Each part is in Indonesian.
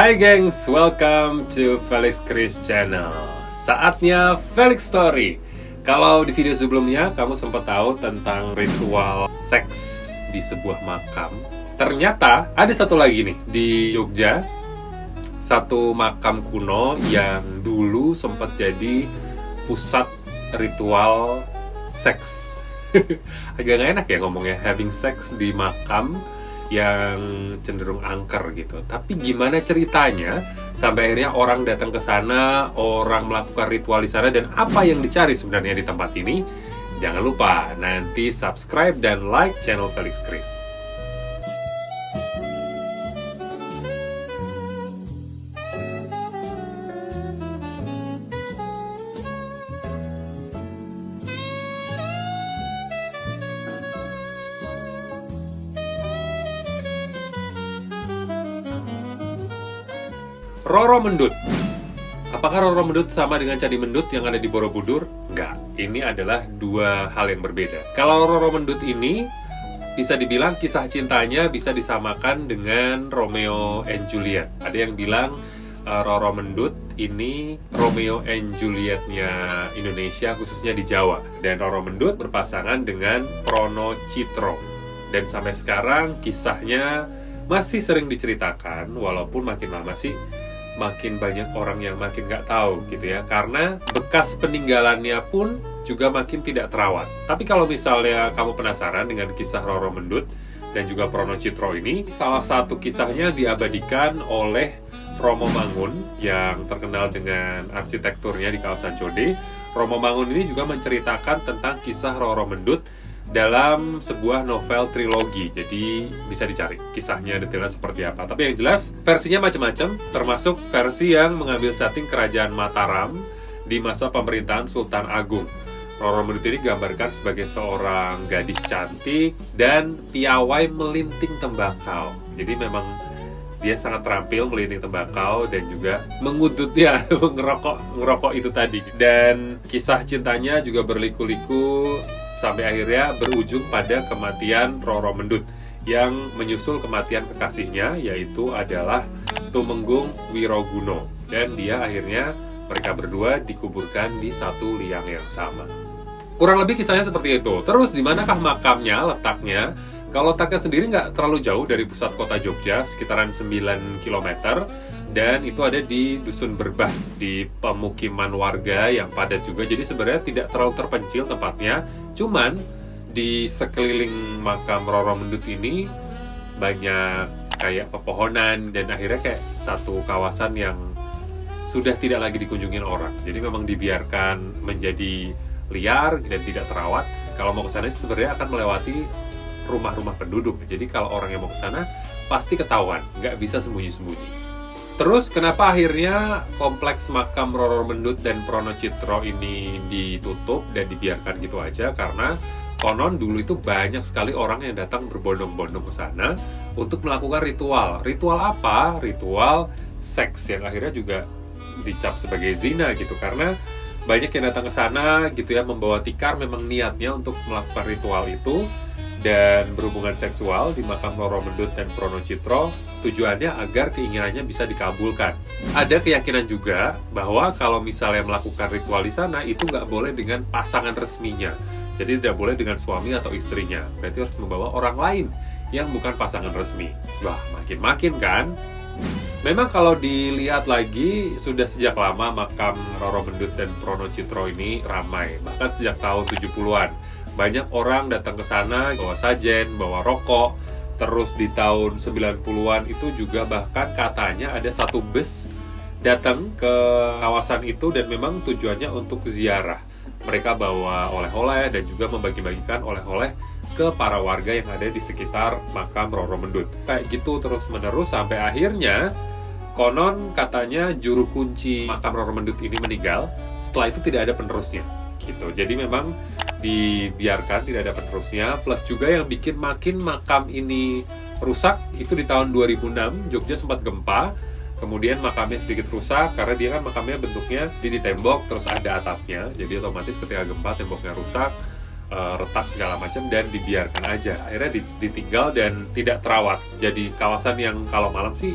Hai gengs, welcome to Felix Chris Channel. Saatnya Felix Story. Kalau di video sebelumnya kamu sempat tahu tentang ritual seks di sebuah makam, ternyata ada satu lagi nih di Jogja, satu makam kuno yang dulu sempat jadi pusat ritual seks. Agak gak enak ya ngomongnya, having sex di makam yang cenderung angker gitu. Tapi gimana ceritanya sampai akhirnya orang datang ke sana, orang melakukan ritual di sana, dan apa yang dicari sebenarnya di tempat ini? Jangan lupa nanti subscribe dan like channel Felix Chris. Roro Mendut. Apakah Roro Mendut sama dengan Candi Mendut yang ada di Borobudur? Enggak, ini adalah dua hal yang berbeda. Kalau Roro Mendut ini bisa dibilang kisah cintanya bisa disamakan dengan Romeo and Juliet. Ada yang bilang Roro Mendut ini Romeo and Juliet-nya Indonesia, khususnya di Jawa. Dan Roro Mendut berpasangan dengan Prono Chitro. Dan sampai sekarang kisahnya masih sering diceritakan, walaupun makin lama sih makin banyak orang yang makin nggak tahu gitu ya, karena bekas peninggalannya pun juga makin tidak terawat. Tapi kalau misalnya kamu penasaran dengan kisah Roro Mendut dan juga Prono Chitro ini, salah satu kisahnya diabadikan oleh Romo Mangun yang terkenal dengan arsitekturnya di kawasan Code. Romo Mangun ini juga menceritakan tentang kisah Roro Mendut dalam sebuah novel trilogi, jadi bisa dicari kisahnya detailnya seperti apa. Tapi yang jelas versinya macam-macam, termasuk versi yang mengambil setting kerajaan Mataram di masa pemerintahan Sultan Agung. Roro Mendut ini digambarkan sebagai seorang gadis cantik dan piawai melinting tembakau. Jadi memang dia sangat terampil melinting tembakau dan juga mengudutnya, ngerokok itu tadi. Dan kisah cintanya juga berliku-liku sampai akhirnya berujung pada kematian Roro Mendut yang menyusul kematian kekasihnya, yaitu adalah Tumenggung Wiroguno. Dan dia akhirnya mereka berdua dikuburkan di satu liang yang sama. Kurang lebih kisahnya seperti itu. Terus di manakah makamnya, letaknya? Kalau letaknya sendiri nggak terlalu jauh dari pusat kota Jogja, sekitaran 9 km. Dan itu ada di Dusun Berbah, di pemukiman warga yang padat juga. Jadi sebenarnya tidak terlalu terpencil tempatnya. Cuman di sekeliling makam Roro Mendut ini banyak kayak pepohonan, dan akhirnya kayak satu kawasan yang sudah tidak lagi dikunjungin orang. Jadi memang dibiarkan menjadi liar dan tidak terawat. Kalau mau ke sana sebenarnya akan melewati rumah-rumah penduduk. Jadi kalau orang yang mau ke sana pasti ketahuan, nggak bisa sembunyi-sembunyi. Terus kenapa akhirnya kompleks makam Roro Mendut dan Prono Chitro ini ditutup dan dibiarkan gitu aja? Karena konon dulu itu banyak sekali orang yang datang berbondong-bondong ke sana untuk melakukan ritual. Ritual apa? Ritual seks yang akhirnya juga dicap sebagai zina gitu. Karena banyak yang datang ke sana gitu ya, membawa tikar, memang niatnya untuk melakukan ritual itu dan berhubungan seksual di makam Roro Mendut dan Prono Chitro, tujuannya agar keinginannya bisa dikabulkan. Ada keyakinan juga bahwa kalau misalnya melakukan ritual di sana itu nggak boleh dengan pasangan resminya. Jadi tidak boleh dengan suami atau istrinya. Berarti harus membawa orang lain yang bukan pasangan resmi. Wah, makin-makin kan? Memang kalau dilihat lagi, sudah sejak lama makam Roro Mendut dan Prono Chitro ini ramai. Bahkan sejak tahun 70-an. Banyak orang datang ke sana, bawa sajen, bawa rokok. Terus di tahun 90-an itu juga bahkan katanya ada satu bus datang ke kawasan itu dan memang tujuannya untuk ziarah. Mereka bawa oleh-oleh dan juga membagi-bagikan oleh-oleh ke para warga yang ada di sekitar makam Roro Mendut. Kayak gitu terus-menerus sampai akhirnya konon katanya juru kunci makam Roro Mendut ini meninggal. Setelah itu tidak ada penerusnya gitu. Jadi memang dibiarkan, tidak ada penerusnya. Plus juga yang bikin makin makam ini rusak itu di tahun 2006 Jogja sempat gempa, kemudian makamnya sedikit rusak karena dia kan makamnya bentuknya di tembok terus ada atapnya, jadi otomatis ketika gempa temboknya rusak, retak segala macam dan dibiarkan aja. Akhirnya ditinggal dan tidak terawat. Jadi kawasan yang kalau malam sih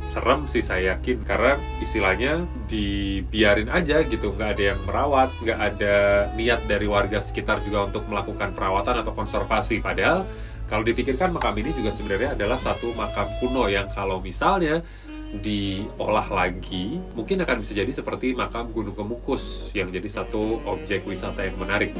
serem sih saya yakin, karena istilahnya dibiarin aja gitu, nggak ada yang merawat, nggak ada niat dari warga sekitar juga untuk melakukan perawatan atau konservasi. Padahal kalau dipikirkan makam ini juga sebenarnya adalah satu makam kuno yang kalau misalnya diolah lagi mungkin akan bisa jadi seperti makam Gunung Kemukus yang jadi satu objek wisata yang menarik.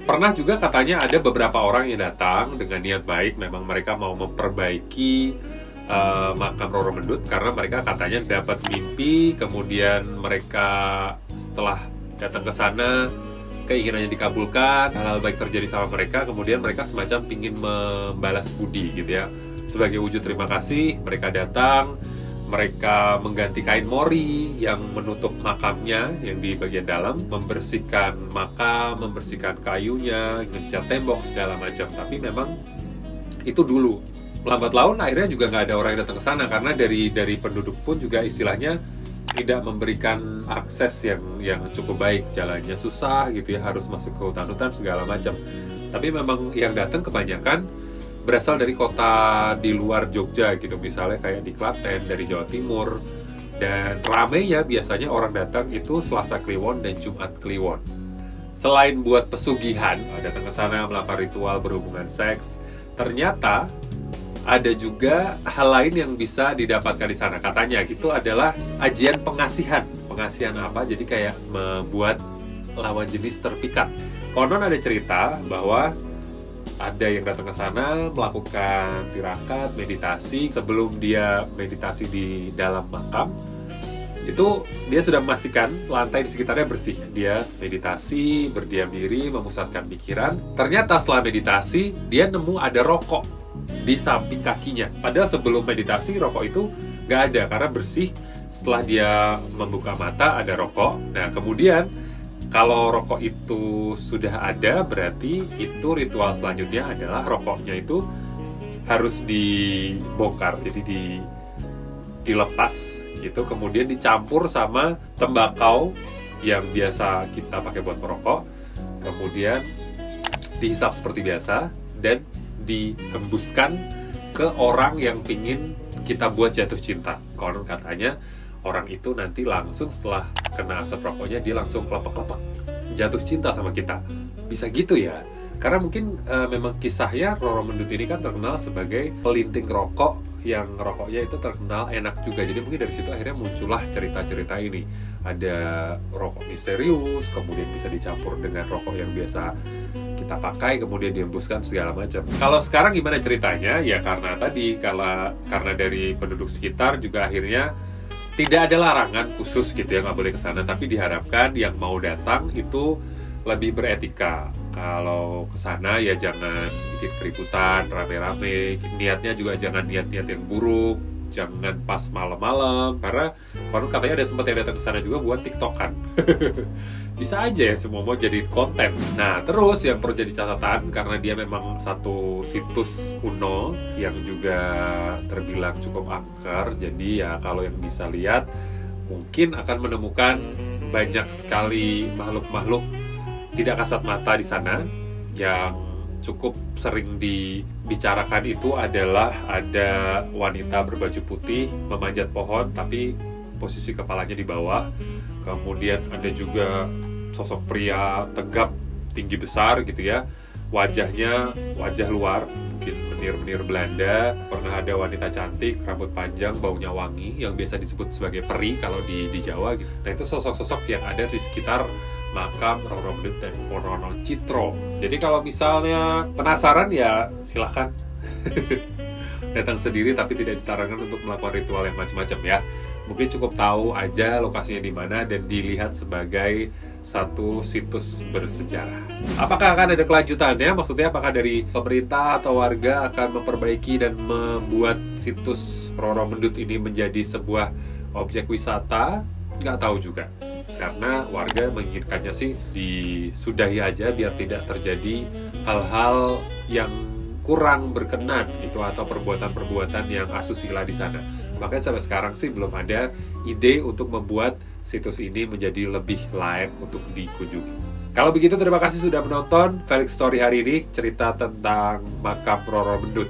Pernah juga katanya ada beberapa orang yang datang dengan niat baik, memang mereka mau memperbaiki makam Roro Mendut karena mereka katanya dapat mimpi, kemudian mereka setelah datang ke sana keinginannya dikabulkan, hal-hal baik terjadi sama mereka, kemudian mereka semacam ingin membalas budi gitu ya. Sebagai wujud terima kasih, mereka datang, mereka mengganti kain mori yang menutup makamnya yang di bagian dalam, membersihkan makam, membersihkan kayunya, ngecat tembok segala macam. Tapi memang itu dulu. Lambat laun akhirnya juga nggak ada orang yang datang ke sana karena dari penduduk pun juga istilahnya tidak memberikan akses yang cukup baik, jalannya susah gitu ya, harus masuk ke hutan-hutan segala macam. Tapi memang yang datang kebanyakan berasal dari kota di luar Jogja gitu, misalnya kayak di Klaten, dari Jawa Timur, dan ramenya biasanya orang datang itu Selasa Kliwon dan Jumat Kliwon. Selain buat pesugihan, datang ke sana melakukan ritual berhubungan seks, ternyata ada juga hal lain yang bisa didapatkan di sana. Katanya gitu adalah ajian pengasihan. Pengasihan apa? Jadi kayak membuat lawan jenis terpikat. Konon ada cerita bahwa ada yang datang ke sana melakukan tirakat, meditasi. Sebelum dia meditasi di dalam makam, itu dia sudah memastikan lantai di sekitarnya bersih. Dia meditasi, berdiam diri, memusatkan pikiran. Ternyata setelah meditasi, dia nemu ada rokok di samping kakinya. Padahal sebelum meditasi rokok itu nggak ada karena bersih. Setelah dia membuka mata ada rokok. Nah kemudian kalau rokok itu sudah ada, berarti itu ritual selanjutnya adalah rokoknya itu harus dibongkar, jadi dilepas gitu, kemudian dicampur sama tembakau yang biasa kita pakai buat merokok, kemudian dihisap seperti biasa dan dihembuskan ke orang yang pingin kita buat jatuh cinta. Konon katanya orang itu nanti langsung setelah kena asap rokoknya dia langsung kelepek-kelepek jatuh cinta sama kita. Bisa gitu ya? Karena mungkin memang kisahnya Roro Mendut ini kan terkenal sebagai pelinting rokok yang rokoknya itu terkenal enak juga. Jadi mungkin dari situ akhirnya muncullah cerita-cerita ini. Ada rokok misterius, kemudian bisa dicampur dengan rokok yang biasa kita pakai, kemudian dihembuskan segala macam. Kalau sekarang gimana ceritanya? Ya karena tadi, karena dari penduduk sekitar juga akhirnya tidak ada larangan khusus gitu ya, nggak boleh ke sana, tapi diharapkan yang mau datang itu lebih beretika. Kalau ke sana ya jangan bikin keributan, rame-rame. Niatnya juga jangan niat-niat yang buruk, jangan pas malam-malam, karena konon katanya ada sempat yang datang ke sana juga buat TikTokan. Bisa aja ya semua mau jadi konten. Nah terus yang perlu jadi catatan, karena dia memang satu situs kuno yang juga terbilang cukup angker, jadi ya kalau yang bisa lihat mungkin akan menemukan banyak sekali makhluk-makhluk tidak kasat mata di sana. Yang cukup sering dibicarakan itu adalah ada wanita berbaju putih memanjat pohon tapi posisi kepalanya di bawah. Kemudian ada juga sosok pria tegap, tinggi besar gitu ya. Wajahnya wajah luar, mungkin menir-menir Belanda. Pernah ada wanita cantik, rambut panjang, baunya wangi, yang biasa disebut sebagai peri kalau di Jawa gitu. Nah itu sosok-sosok yang ada di sekitar makam Roro Mendut dan Purnono Citro. Jadi kalau misalnya penasaran ya silahkan datang sendiri, tapi tidak disarankan untuk melakukan ritual yang macam-macam ya. Mungkin cukup tahu aja lokasinya di mana dan dilihat sebagai satu situs bersejarah. Apakah akan ada kelanjutannya? Maksudnya apakah dari pemerintah atau warga akan memperbaiki dan membuat situs Roro Mendut ini menjadi sebuah objek wisata? Nggak tahu juga. Karena warga menginginkannya sih disudahi aja biar tidak terjadi hal-hal yang kurang berkenan gitu atau perbuatan-perbuatan yang asusila di sana. Makanya sampai sekarang sih belum ada ide untuk membuat situs ini menjadi lebih layak untuk dikunjungi. Kalau begitu terima kasih sudah menonton Felix Story hari ini, cerita tentang makam Roro Mendut.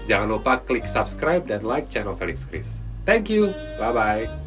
Jangan lupa klik subscribe dan like channel Felix Kris. Thank you. Bye-bye.